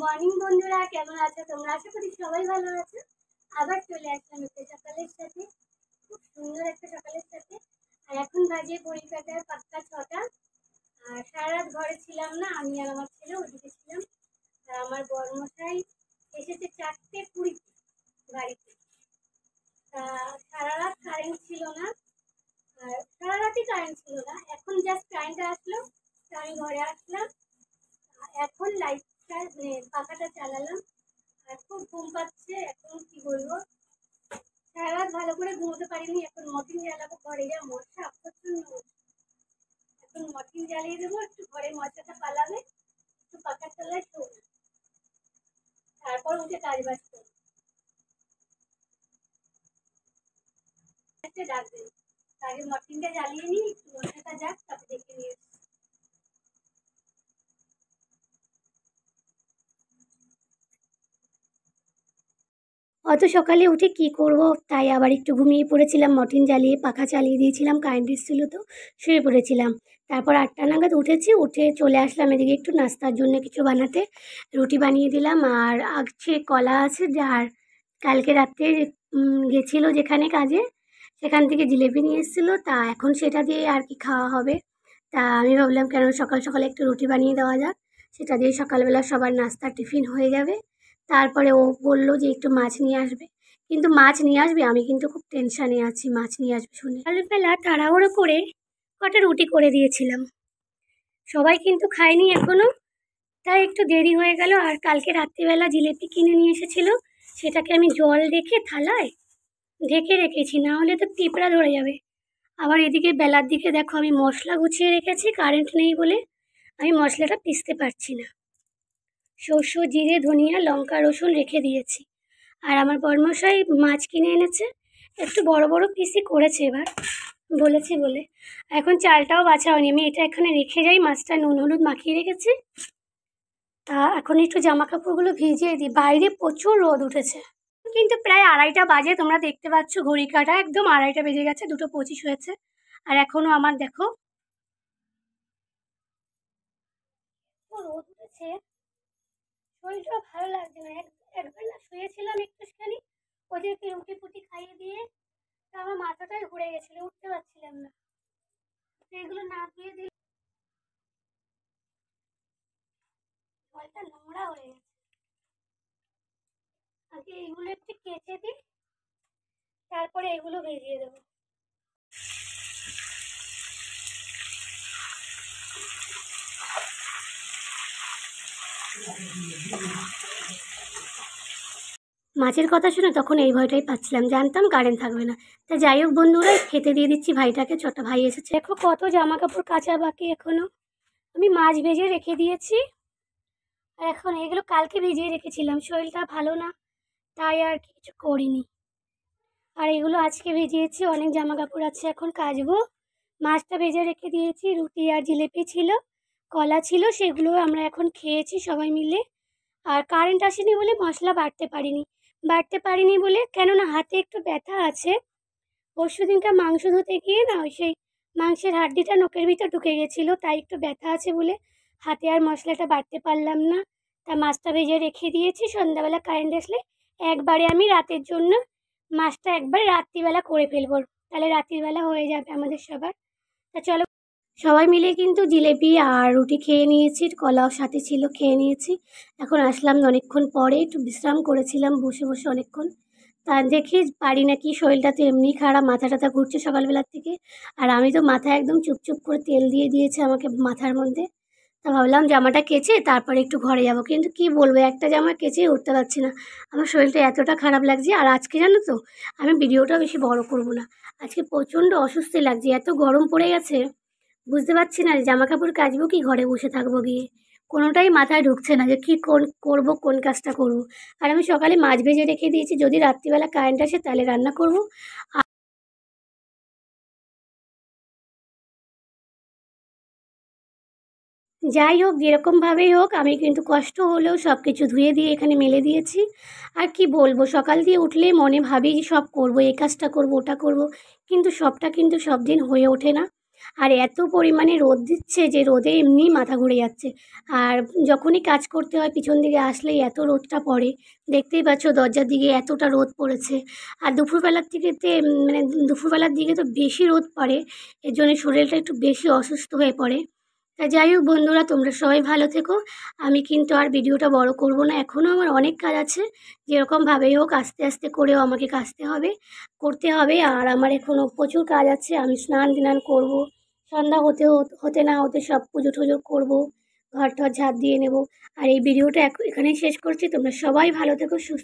Morning বন্ধুরা, কেমন আছো তোমরা? আশা করি সবাই ভালো আছো। আবার চলে আসলাম একটা সকালের সাথে, খুব সুন্দর একটা সকালের সাথে। আর এখন বাজে কলকাতার পাক্কা 6টা। আর সারা রাত ঘরে ছিলাম না, আমি আর আমার ছেলে ওদিকে ছিলাম। আর আমার বড়মশাই এসেছে 4:20 বাড়িতে। তা সারা রাত কারেন্ট ছিল না, আর সারা রাতই কারেন্ট ছিল না। এখন জাস্ট কারেন্টটা আসলো, তা আমি ঘরে আসলাম। এখন লাইটটা পাখাটা চালালাম। আর খুব ঘুম পাচ্ছে, এখন কি বলবো, সারা রাত ভালো করে ঘুমোতে পারিনি। এখন মর্টিন জ্বালাবো, ঘরে যা মশা প্রচন্ড। এখন মর্টিন জ্বালিয়ে দেবো, একটু ঘরে মশাটা পালাবে, একটু পাখার তলায় শোবো, তারপর উঠে কাজ বাজ করবো। ডাকবে, আগে মর্টিনটা জ্বালিয়ে নিই, একটু মশাটা যাক, তারপর দেখে নিয়ে অত সকালে উঠে কি করব, তাই আবার একটু ঘুমিয়ে পড়েছিলাম। মর্টিন জ্বালিয়ে পাখা চালিয়ে দিয়েছিলাম, কারেন্ট এসেছিল তো শুয়ে পড়েছিলাম। তারপর 8টা নাগাদ উঠেছি, উঠে চলে আসলাম এদিকে একটু নাস্তার জন্য কিছু বানাতে। রুটি বানিয়ে দিলাম, আর আছে কলা আছে। আর কালকে রাত্রে গেছিলো যেখানে কাজে, সেখান থেকে জিলেপি নিয়ে এসেছিলো, তা এখন সেটা দিয়ে আর কি খাওয়া হবে। তা আমি ভাবলাম কেন সকাল সকালে একটু রুটি বানিয়ে দেওয়া যাক, সেটা দিয়ে সকালবেলা সবার নাস্তা টিফিন হয়ে যাবে। তারপরে ও বলল যে একটু মাছ নিয়ে আসবে, কিন্তু মাছ নিয়ে আসবে, আমি কিন্তু খুব টেনশানে আছি মাছ নিয়ে আসবে শুনে। সকালবেলা তাড়াহুড়ো করে কটা রুটি করে দিয়েছিলাম, সবাই কিন্তু খায়নি এখনো, তাই একটু দেরি হয়ে গেল। আর কালকে রাত্রিবেলা জিলেপি কিনে নিয়ে এসেছিল, সেটাকে আমি জল রেখে থালায় ঢেকে রেখেছি, না হলে তো পিঁপড়া ধরে যাবে। আবার এদিকে বেলার দিকে দেখো আমি মশলা গুছিয়ে রেখেছি, কারেন্ট নেই বলে আমি মশলাটা পিষতে পারছি না। সর্ষে, জিরে, ধনিয়া, লঙ্কা, রসুন রেখে দিয়েছি। আর আমার বড়মশাই মাছ কিনে এনেছে, একটু বড় বড় পিসই করেছে এবার, বলেছি বলে। এখন চালটাও বাছা হয়নি, আমি এটা এখানে রেখে যাই, মাছটা নুন হলুদ মাখিয়ে রেখেছি। তা এখন একটু জামা কাপড়গুলো ভিজিয়ে দিই, বাইরে প্রচুর রোদ উঠেছে। কিন্তু প্রায় 2:30 বাজে, তোমরা দেখতে পাচ্ছ ঘড়ি কাটা একদম 2:30 বেজে গেছে, 2:25 হয়েছে। আর এখনো আমার দেখো রোদ উঠেছে, শরীরটাও ভালো লাগছে না। একবার না শুয়েছিলাম একটুখানি, ওদেরকে রুটি ফুটি খাইয়ে দিয়ে, তা আমার মাথাটাই ঘুরে গেছিল, উঠতে পারছিলাম না। এগুলো না ধুয়ে দিলে জলটা নোংরা হয়ে গেছে। আগে এগুলো একটু কেচে দিই, তারপরে এগুলো ভেজিয়ে দেবো। মাছের কথা শুনে তখন এই ভয়টাই পাচ্ছিলাম, জানতাম কারেন্ট থাকবে না। তা যাই হোক বন্ধুরা, খেতে দিয়ে দিচ্ছি ভাইটাকে, ছোট ভাই এসেছে। দেখো কত জামা কাপড় কাচা বাকি এখনো, আমি মাছ ভেজে রেখে দিয়েছি। আর এখন এগুলো কালকে ভিজিয়ে রেখেছিলাম, শরীরটা ভালো না, তাই আর কিছু করিনি। আর এগুলো আজকে ভিজিয়েছি, অনেক জামা কাপড় আছে এখন কাচবো। মাছটা ভেজে রেখে দিয়েছি, রুটি আর জিলেপি ছিল, কলা ছিল, সেগুলো আমরা এখন খেয়েছি সবাই মিলে। আর কারেন্ট আসেনি বলে মশলা বাটতে পারিনি বলে, কেননা হাতে একটু ব্যথা আছে। পরশুদিনকার মাংস ধুতে গিয়ে না, ওই সেই মাংসের হাড্ডিটা নোকের ভিতর ঢুকে গেছিলো, তাই একটু ব্যথা আছে বলে হাতে আর মশলাটা বাটতে পারলাম না। তা মাছটা ভেজে রেখে দিয়েছি, সন্ধ্যাবেলা কারেন্ট আসলে একবারে আমি রাতের জন্য মাছটা একবার রাত্রিবেলা করে ফেলবো, তাহলে রাত্রিবেলা হয়ে যাবে আমাদের সবার। তা চলো, সবাই মিলে কিন্তু জিলেপি আর রুটি খেয়ে নিয়েছি, কলাও সাথে ছিল, খেয়ে নিয়েছি। এখন আসলাম অনেকক্ষণ পরে, একটু বিশ্রাম করেছিলাম বসে বসে অনেকক্ষণ। তা দেখি পারি নাকি, শরীরটা তো এমনি খারাপ, মাথা টাথা ঘুরছে সকালবেলার থেকে। আর আমি তো মাথায় একদম চুপচুপ করে তেল দিয়ে দিয়েছে আমাকে মাথার মধ্যে। তা ভাবলাম জামাটা কেচে তারপরে একটু ঘরে যাব, কিন্তু কি বলবো, একটা জামা কেচেই উঠতে পারছি না, আমার শরীরটা এতটা খারাপ লাগছে। আর আজকে জানো তো, আমি ভিডিওটা বেশি বড় করব না, আজকে প্রচণ্ড অসুস্থ লাগছে, এত গরম পড়ে গেছে, বুঝতে পারছি না জামা কাপড় কাচবো কি ঘরে বসে থাকবো গিয়ে, কোনোটাই মাথায় ঢুকছে না যে কী করবো, কোন কাজটা করব। আর আমি সকালে মাছ ভেজে রেখে দিয়েছি, যদি রাত্রিবেলা কারেন্ট আসে তাহলে রান্না করব। যাই হোক, যেরকমভাবেই হোক, আমি কিন্তু কষ্ট হলেও সব কিছু ধুয়ে দিয়ে এখানে মেলে দিয়েছি। আর কি বলবো, সকাল দিয়ে উঠলে মনে ভাবি যে সব করব, এই কাজটা করব, ওটা করব, কিন্তু সবটা কিন্তু সব দিন হয়ে ওঠে না। আর এত পরিমাণে রোদ দিচ্ছে যে রোদে এমনিই মাথা ঘুরে যাচ্ছে। আর যখনই কাজ করতে হয় পিছন দিকে আসলেই এত রোদটা পড়ে, দেখতেই পাচ্ছ দরজার দিকে এতটা রোদ পড়েছে। আর দুপুরবেলার দিকেতে মানে দুপুরবেলার দিকে তো বেশি রোদ পড়ে, এর জন্য শরীরটা একটু বেশি অসুস্থ হয়ে পড়ে। তা যাই হোক বন্ধুরা, তোমরা সবাই ভালো থেকো। আমি কিন্তু আর ভিডিওটা বড় করব না, এখনও আমার অনেক কাজ আছে। যেরকমভাবেই হোক আস্তে আস্তে করেও আমাকে করতে হবে। আর আমার এখনও প্রচুর কাজ আছে, আমি স্নান টান করবো, সন্ধ্যা হতে না হতে সব পুজো টুজো করবো, ঘর টর ঝাঁট দিয়ে নেব। আর এই ভিডিওটা এখানেই শেষ করছি। তোমরা সবাই ভালো থেকো, সুস্থ